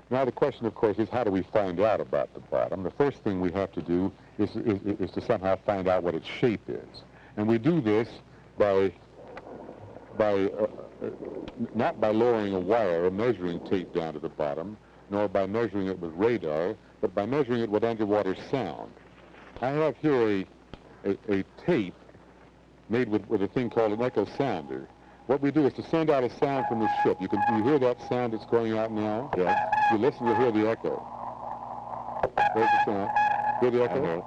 Now the question, of course, is how do we find out about the bottom? The first thing we have to do is to somehow find out what its shape is. And we do this by not by lowering a wire or measuring tape down to the bottom, nor by measuring it with radar, but by measuring it with underwater sound. I have here a tape made with a thing called an echo sounder. What we do is to send out a sound from the ship. You hear that sound that's going out now? Yeah. You listen, you'll hear the echo. There's the sound. Hear the echo?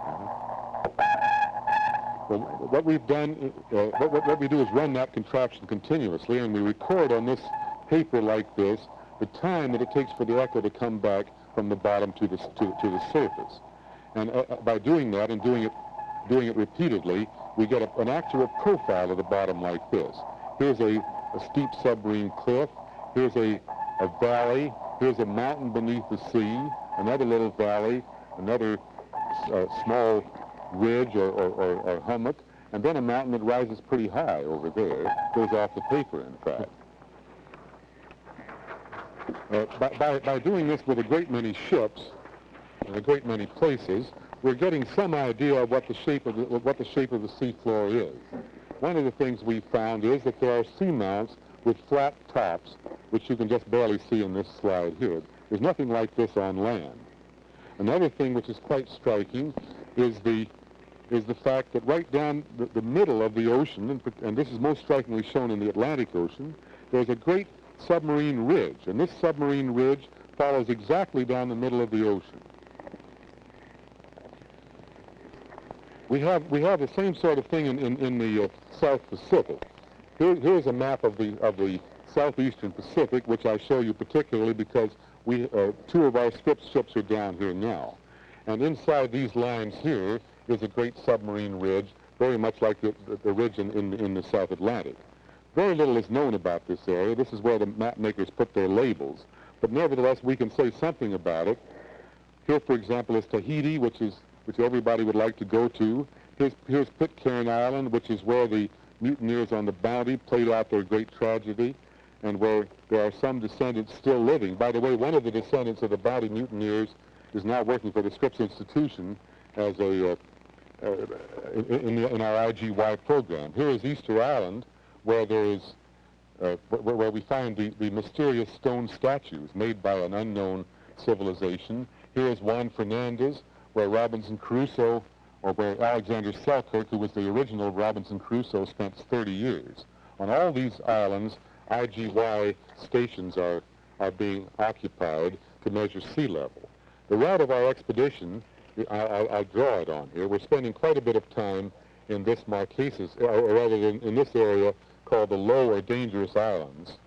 Well, what we've done, what we do is run that contraption continuously, and we record on this paper like this the time that it takes for the echo to come back from the bottom to the surface. And by doing that and doing it repeatedly, we get an accurate profile of the bottom like this. Here's a steep submarine cliff. Here's a valley. Here's a mountain beneath the sea. Another little valley. Another small ridge or hummock. And then a mountain that rises pretty high over there. Goes off the paper, in fact. By doing this with a great many ships and a great many places, we're getting some idea of what the shape of the seafloor is. One of the things we found is that there are seamounts with flat tops, which you can just barely see in this slide here. There's nothing like this on land. Another thing which is quite striking is the fact that right down the middle of the ocean, and this is most strikingly shown in the Atlantic Ocean, there's a great submarine ridge, and this submarine ridge follows exactly down the middle of the ocean. We have the same sort of thing in the South Pacific. Here's a map of the southeastern Pacific, which I show you particularly because two of our ships are down here now. And inside these lines here is a great submarine ridge, very much like the ridge in the South Atlantic. Very little is known about this area. This is where the map makers put their labels. But nevertheless, we can say something about it. Here, for example, is Tahiti, which everybody would like to go to. Here's Pitcairn Island, which is where the mutineers on the Bounty played out their great tragedy, and where there are some descendants still living. By the way, one of the descendants of the Bounty mutineers is now working for the Scripps Institution as in our IGY program. Here is Easter Island, where there is where we find the mysterious stone statues made by an unknown civilization. Here is Juan Fernandez, where Robinson Crusoe, or where Alexander Selkirk, who was the original Robinson Crusoe, spent 30 years. On all these islands, IGY stations are being occupied to measure sea level. The route of our expedition, I'll draw it on here. We're spending quite a bit of time in this Marquesas, or rather in this area called the Low or Dangerous Islands.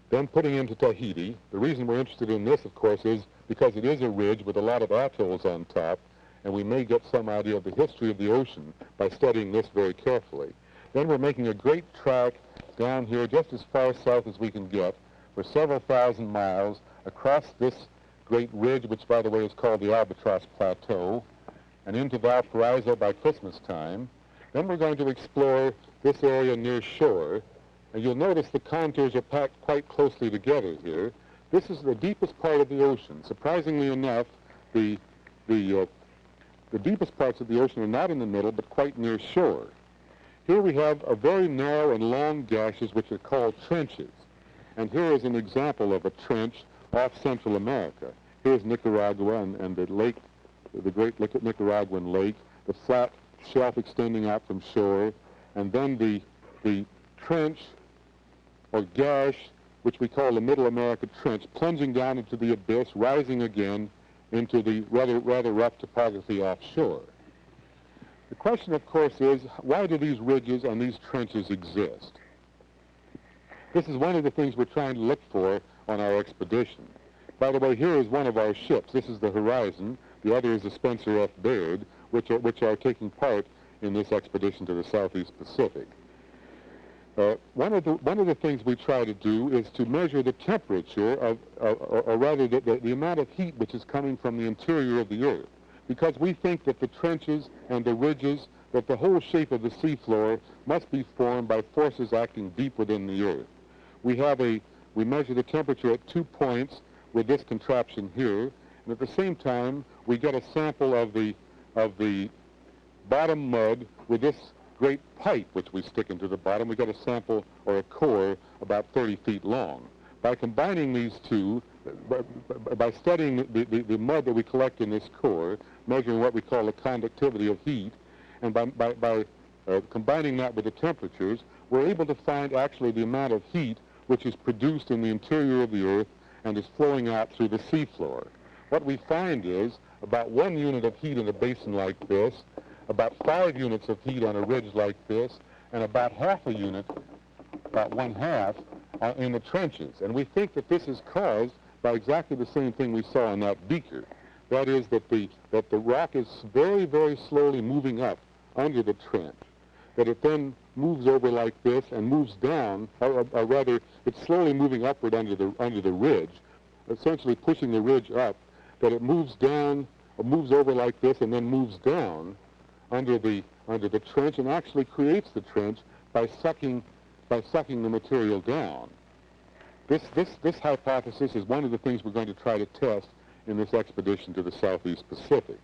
Then putting into Tahiti. The reason we're interested in this, of course, is because it is a ridge with a lot of atolls on top, and we may get some idea of the history of the ocean by studying this very carefully. Then we're making a great track down here just as far south as we can get for several thousand miles across this great ridge, which, by the way, is called the Albatross Plateau, and into Valparaiso by Christmas time. Then we're going to explore this area near shore, and you'll notice the contours are packed quite closely together here. This is the deepest part of the ocean. Surprisingly enough, the deepest parts of the ocean are not in the middle, but quite near shore. Here we have a very narrow and long gashes, which are called trenches. And here is an example of a trench off Central America. Here's Nicaragua and the lake, the great Nicaraguan lake, the flat shelf extending out from shore, and then the trench or gash, which we call the Middle America Trench, plunging down into the abyss, rising again into the rather rough topography offshore. The question, of course, is why do these ridges and these trenches exist? This is one of the things we're trying to look for on our expedition. By the way, here is one of our ships. This is the Horizon. The other is the Spencer F. Baird, which are taking part in this expedition to the Southeast Pacific. One of the things we try to do is to measure the temperature or rather the amount of heat which is coming from the interior of the Earth, because we think that the trenches and the ridges, that the whole shape of the seafloor must be formed by forces acting deep within the Earth. We measure the temperature at 2 points with this contraption here, and at the same time we get a sample of the bottom mud with this great pipe which we stick into the bottom. We get a sample or a core about 30 feet long. By combining these two, by studying the mud that we collect in this core, measuring what we call the conductivity of heat, and by combining that with the temperatures, we're able to find actually the amount of heat which is produced in the interior of the Earth and is flowing out through the seafloor. What we find is about 1 unit of heat in a basin like this, about 5 units of heat on a ridge like this, and about half a unit, about 1/2, in the trenches. And we think that this is caused by exactly the same thing we saw in that beaker. That is that the rock is very, very slowly moving up under the trench, that it then moves over like this and moves down, or rather, it's slowly moving upward under the ridge, essentially pushing the ridge up, that it moves down, or moves over like this, and then moves down under the trench, and actually creates the trench by sucking the material down. This hypothesis is one of the things we're going to try to test in this expedition to the Southeast Pacific.